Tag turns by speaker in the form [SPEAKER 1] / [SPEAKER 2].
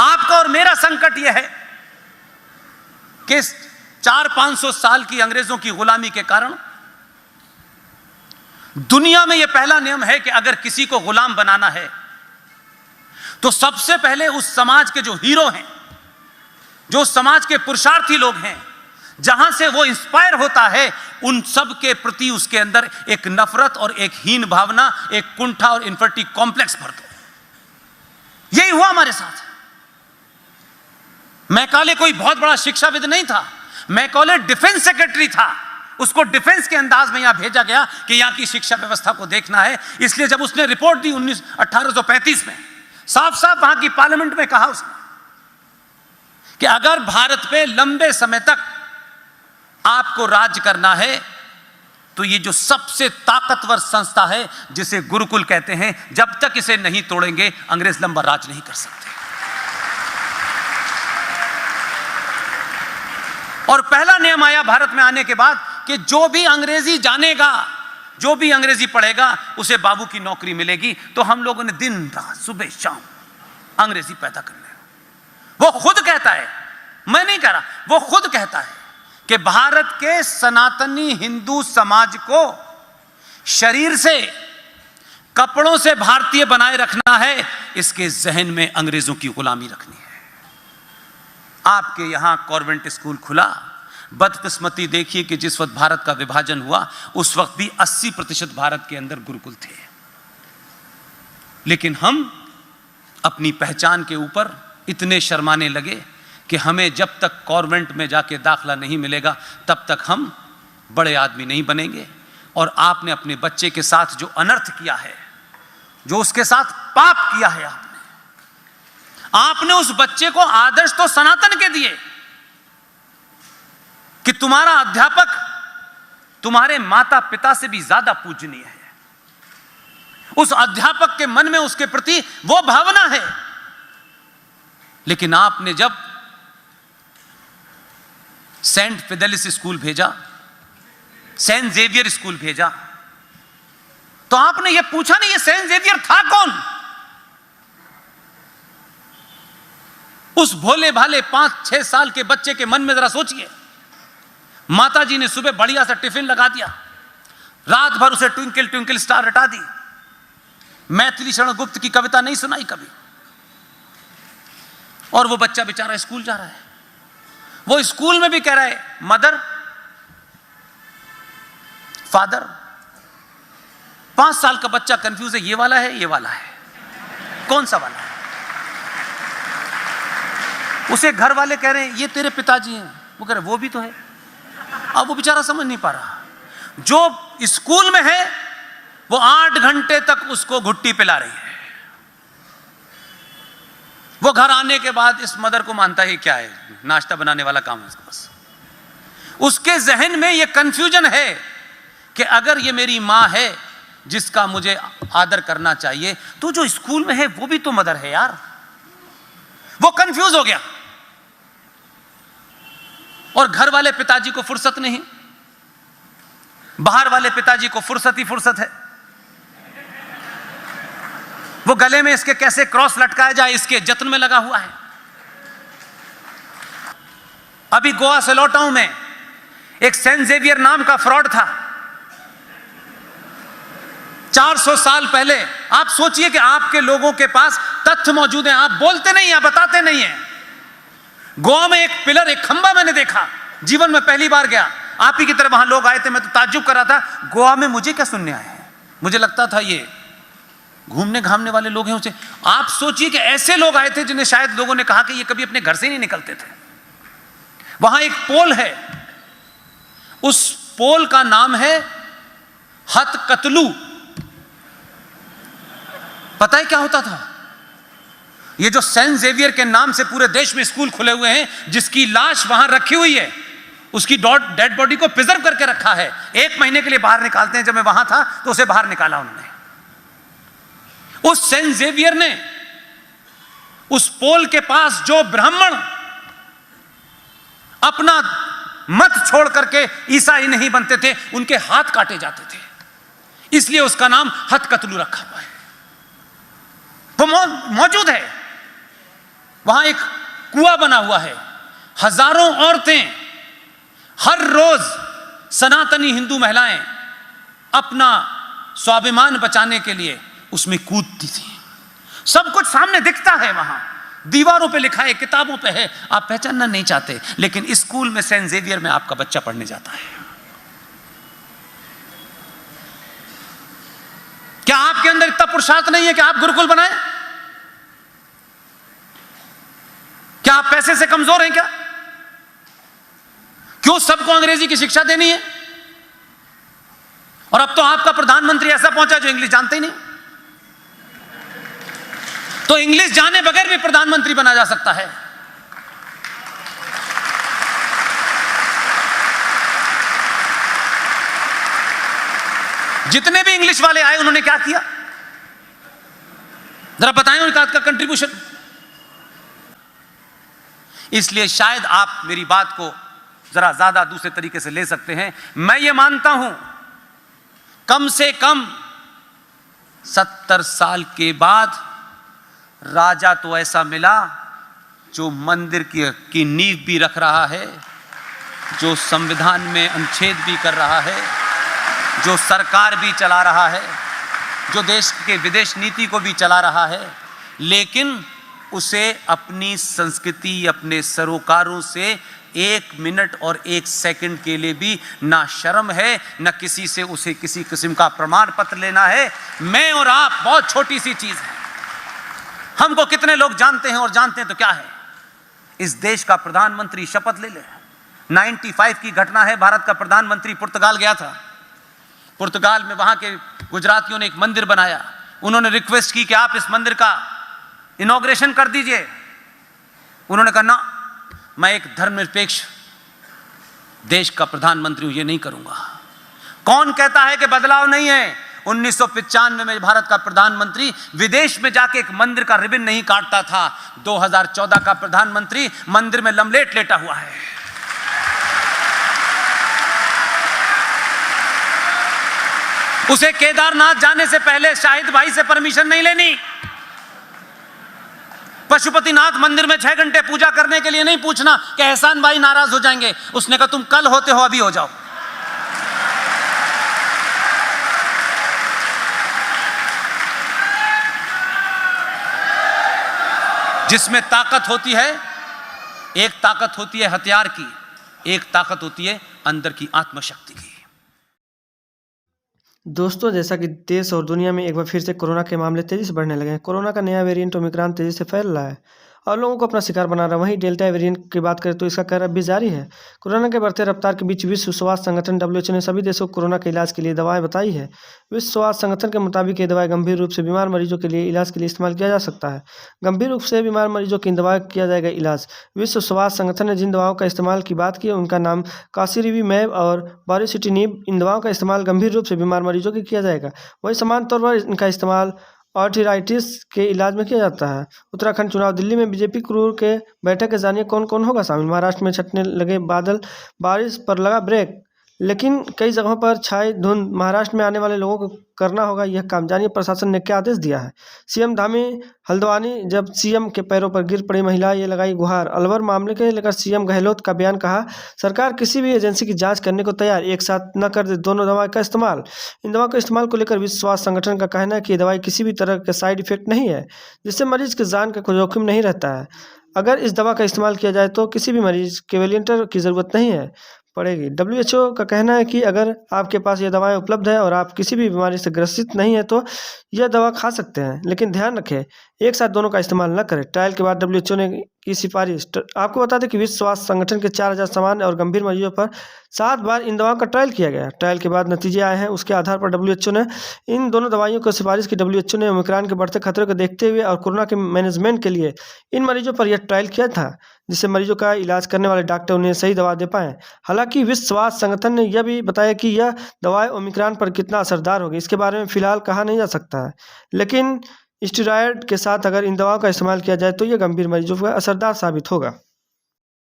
[SPEAKER 1] आपका और मेरा संकट यह है कि 400-500 साल की अंग्रेजों की गुलामी के कारण दुनिया में यह पहला नियम है कि अगर किसी को गुलाम बनाना है तो सबसे पहले उस समाज के जो हीरो हैं, जो समाज के पुरुषार्थी लोग हैं, जहां से वो इंस्पायर होता है, उन सब के प्रति उसके अंदर एक नफरत और एक हीन भावना, एक कुंठा और इन्फर्टी कॉम्प्लेक्स भर दो। यही हुआ हमारे साथ। मैकाले कोई बहुत बड़ा शिक्षाविद नहीं था, मैकाले डिफेंस सेक्रेटरी था। उसको डिफेंस के अंदाज में यहां भेजा गया कि यहां की शिक्षा व्यवस्था को देखना है। इसलिए जब उसने रिपोर्ट दी 1835 में, साफ साफ वहां की पार्लियामेंट में कहा उसने कि अगर भारत पे लंबे समय तक आपको राज करना है तो ये जो सबसे ताकतवर संस्था है जिसे गुरुकुल कहते हैं, जब तक इसे नहीं तोड़ेंगे अंग्रेज लंबा राज नहीं कर सकते। और पहला नियम आया भारत में आने के बाद कि जो भी अंग्रेजी जानेगा, जो भी अंग्रेजी पढ़ेगा, उसे बाबू की नौकरी मिलेगी। तो हम लोगों ने दिन रात सुबह शाम अंग्रेजी पैदा कर लिया। वो खुद कहता है, मैं नहीं कह रहा, वो खुद कहता है कि भारत के सनातनी हिंदू समाज को शरीर से, कपड़ों से भारतीय बनाए रखना है, इसके जहन में अंग्रेजों की गुलामी रखनी है। आपके यहां कॉन्वेंट स्कूल खुला, बदकिस्मती देखिए कि जिस वक्त भारत का विभाजन हुआ उस वक्त भी 80% भारत के अंदर गुरुकुल थे। लेकिन हम अपनी पहचान के ऊपर इतने शर्माने लगे कि हमें जब तक कॉन्वेंट में जाके दाखला नहीं मिलेगा तब तक हम बड़े आदमी नहीं बनेंगे। और आपने अपने बच्चे के साथ जो अनर्थ किया है, जो उसके साथ पाप किया है, आपने उस बच्चे को आदर्श तो सनातन के दिए कि तुम्हारा अध्यापक तुम्हारे माता पिता से भी ज्यादा पूजनीय है। उस अध्यापक के मन में उसके प्रति वो भावना है। लेकिन आपने जब सेंट फिडेलिस स्कूल भेजा, सेंट जेवियर स्कूल भेजा, तो आपने ये पूछा नहीं ये सेंट जेवियर था कौन? उस भोले भाले 5-6 साल के बच्चे के मन में जरा सोचिए। माताजी ने सुबह बढ़िया सा टिफिन लगा दिया, रात भर उसे ट्विंकल ट्विंकल स्टार रटा दी, मैथिली शरण गुप्त की कविता नहीं सुनाई कभी, और वो बच्चा बेचारा स्कूल जा रहा है। वो स्कूल में भी कह रहा है मदर, फादर। 5 साल का बच्चा कंफ्यूज है, ये वाला है, ये वाला है, कौन सा वाला है? उसे घर वाले कह रहे हैं ये तेरे पिताजी हैं, वो कह रहे वो भी तो है। अब वो बेचारा समझ नहीं पा रहा। जो स्कूल में है वो 8 घंटे तक उसको घुट्टी पिला रही है। वो घर आने के बाद इस मदर को मानता है क्या है, नाश्ता बनाने वाला काम है उसका बस। उसके जहन में ये कंफ्यूजन है कि अगर ये मेरी मां है जिसका मुझे आदर करना चाहिए, तो जो स्कूल में है वो भी तो मदर है यार। वो कंफ्यूज हो गया। और घर वाले पिताजी को फुर्सत नहीं, बाहर वाले पिताजी को फुर्सत ही फुर्सत है। वो गले में इसके कैसे क्रॉस लटकाया जाए इसके जत्न में लगा हुआ है। अभी गोवा से लौटा हूं मैं, एक सेंट जेवियर नाम का फ्रॉड था 400 साल पहले। आप सोचिए कि आपके लोगों के पास तथ्य मौजूद हैं, आप बोलते नहीं, आप बताते नहीं हैं। गोवा में एक पिलर, एक खंबा मैंने देखा, जीवन में पहली बार गया। आप ही की तरह वहां लोग आए थे, मैं तो ताज्जुब कर रहा था, गोवा में मुझे क्या सुनने आए हैं? मुझे लगता था ये घूमने घामने वाले लोग हैं। उसे आप सोचिए कि ऐसे लोग आए थे जिन्हें शायद लोगों ने कहा कि ये कभी अपने घर से नहीं निकलते थे। वहां एक पोल है, उस पोल का नाम है हथकतलू। पता है क्या होता था? ये जो सेंट जेवियर के नाम से पूरे देश में स्कूल खुले हुए हैं, जिसकी लाश वहां रखी हुई है, उसकी डेड बॉडी को प्रिजर्व करके रखा है। 1 महीने के लिए बाहर निकालते हैं। जब मैं वहां था तो उसे बाहर निकाला उन्होंने। उस सेंट जेवियर ने उस पोल के पास जो ब्राह्मण अपना मत छोड़ करके ईसाई नहीं बनते थे, उनके हाथ काटे जाते थे, इसलिए उसका नाम हथकतलू रखा हुआ है। वो मौजूद है। वहां एक कुआं बना हुआ है, हजारों औरतें हर रोज, सनातनी हिंदू महिलाएं अपना स्वाभिमान बचाने के लिए उसमें कूदती थी। सब कुछ सामने दिखता है, वहां दीवारों पे लिखा है, किताबों पे है, आप पहचानना नहीं चाहते, लेकिन स्कूल में सेंट जेवियर में आपका बच्चा पढ़ने जाता है। क्या आपके अंदर इतना पुरुषार्थ नहीं है कि आप गुरुकुल बनाएं? क्या आप पैसे से कमजोर हैं? क्या क्यों सबको अंग्रेजी की शिक्षा देनी है? और अब तो आपका प्रधानमंत्री ऐसा पहुंचा जो इंग्लिश जानते ही नहीं, तो इंग्लिश जाने बगैर भी प्रधानमंत्री बना जा सकता है। जितने भी इंग्लिश वाले आए उन्होंने क्या किया, जरा बताएं उनका कंट्रीब्यूशन। इसलिए शायद आप मेरी बात को जरा ज्यादा दूसरे तरीके से ले सकते हैं। मैं ये मानता हूं कम से कम 70 साल के बाद राजा तो ऐसा मिला जो मंदिर की नींव भी रख रहा है, जो संविधान में अनुच्छेद भी कर रहा है, जो सरकार भी चला रहा है, जो देश के विदेश नीति को भी चला रहा है, लेकिन उसे अपनी संस्कृति, अपने सरोकारों से 1 मिनट और 1 सेकंड के लिए भी ना शर्म है, न किसी से उसे किसी किस्म का प्रमाण पत्र लेना है। मैं और आप बहुत छोटी सी चीज है, हमको कितने लोग जानते हैं, और जानते हैं तो क्या है, इस देश का प्रधानमंत्री शपथ ले ले। 95 की घटना है, भारत का प्रधानमंत्री पुर्तगाल गया था। पुर्तगाल में वहां के गुजरातियों ने एक मंदिर बनाया, उन्होंने रिक्वेस्ट की कि आप इस मंदिर का इनॉग्रेशन कर दीजिए। उन्होंने कहा ना, मैं एक धर्मनिरपेक्ष देश का प्रधानमंत्री हूं, ये नहीं करूंगा। कौन कहता है कि बदलाव नहीं है? 1995 में भारत का प्रधानमंत्री विदेश में जाके एक मंदिर का रिबन नहीं काटता था। 2014 का प्रधानमंत्री मंदिर में लमलेट लेटा हुआ है। उसे केदारनाथ जाने से पहले शाहिद भाई से परमिशन नहीं लेनी, पशुपतिनाथ मंदिर में 6 घंटे पूजा करने के लिए नहीं पूछना कि एहसान भाई नाराज हो जाएंगे। उसने कहा तुम कल होते हो, अभी हो जाओ। जिसमें ताकत होती है, एक ताकत होती है हथियार की, एक ताकत होती है अंदर की आत्मशक्ति की।
[SPEAKER 2] दोस्तों, जैसा कि देश और दुनिया में एक बार फिर से कोरोना के मामले तेजी से बढ़ने लगे हैं। कोरोना का नया वेरिएंट ओमिक्रॉन तेजी से फैल रहा है और लोगों को अपना शिकार बना रहा है। वहीं डेल्टा वेरिएंट की बात करें तो इसका कहर अब भी जारी है। कोरोना के बढ़ते रफ्तार के बीच विश्व स्वास्थ्य संगठन WHO ने सभी देशों को कोरोना के इलाज के लिए दवाएं बताई है। विश्व स्वास्थ्य संगठन के मुताबिक ये दवाएं गंभीर रूप से बीमार मरीजों के लिए इलाज के लिए इस्तेमाल किया जा सकता है। गंभीर रूप से बीमार मरीजों की इन दवाओं का किया जाएगा इलाज। विश्व स्वास्थ्य संगठन ने जिन दवाओं का इस्तेमाल की बात की है उनका नाम कासिरिविमैब और बारिसिटिनिब। इन दवाओं का इस्तेमाल गंभीर रूप से बीमार मरीजों के किया जाएगा। वहीं समान तौर पर इनका इस्तेमाल आर्थराइटिस के इलाज में किया जाता है। उत्तराखंड चुनाव, दिल्ली में बीजेपी क्रूर के बैठक के जानिए कौन कौन होगा शामिल। महाराष्ट्र में छटने लगे बादल, बारिश पर लगा ब्रेक, लेकिन कई जगहों पर छाई धुंध। महाराष्ट्र में आने वाले लोगों को करना होगा यह काम, जानिए प्रशासन ने क्या आदेश दिया है। सीएम धामी हल्द्वानी, जब सीएम के पैरों पर गिर पड़ी महिला, ये लगाई गुहार। अलवर मामले के लेकर सीएम गहलोत का बयान, कहा सरकार किसी भी एजेंसी की जांच करने को तैयार, एक साथ न कर दे दोनों दवाओं का इस्तेमाल। इन दवाओं के इस्तेमाल को लेकर विश्व स्वास्थ्य संगठन का कहना है कि ये दवाई किसी भी तरह के साइड इफेक्ट नहीं है, जिससे मरीज की जान का कोई जोखिम नहीं रहता है। अगर इस दवा का इस्तेमाल किया जाए तो किसी भी मरीज के वेरिएंटर की ज़रूरत नहीं है पड़ेगी। WHO का कहना है कि अगर आपके पास ये दवाएं उपलब्ध है और आप किसी भी बीमारी से ग्रसित नहीं है तो यह दवा खा सकते हैं, लेकिन ध्यान रखें एक साथ दोनों का इस्तेमाल न करें। ट्रायल के बाद WHO ने की सिफारिश। आपको बता दें कि विश्व स्वास्थ्य संगठन के 4000 सामान्य और गंभीर मरीजों पर 7 बार इन दवाओं का ट्रायल किया गया। ट्रायल के बाद नतीजे आए हैं, उसके आधार पर WHO ने इन दोनों दवाइयों को सिफारिश की। WHO ने ओमिक्रॉन के बढ़ते खतरे को देखते हुए और कोरोना के मैनेजमेंट के लिए इन मरीजों पर यह ट्रायल किया था, जिससे मरीजों का इलाज करने वाले डॉक्टर उन्हें सही दवा दे पाएँ। हालांकि विश्व स्वास्थ्य संगठन ने यह भी बताया कि यह दवाएं ओमिक्रॉन पर कितना असरदार होगी इसके बारे में फिलहाल कहा नहीं जा सकता है, लेकिन स्टेरॉयड के साथ अगर इन दवाओं का इस्तेमाल किया जाए तो यह गंभीर मरीजों पर असरदार साबित होगा।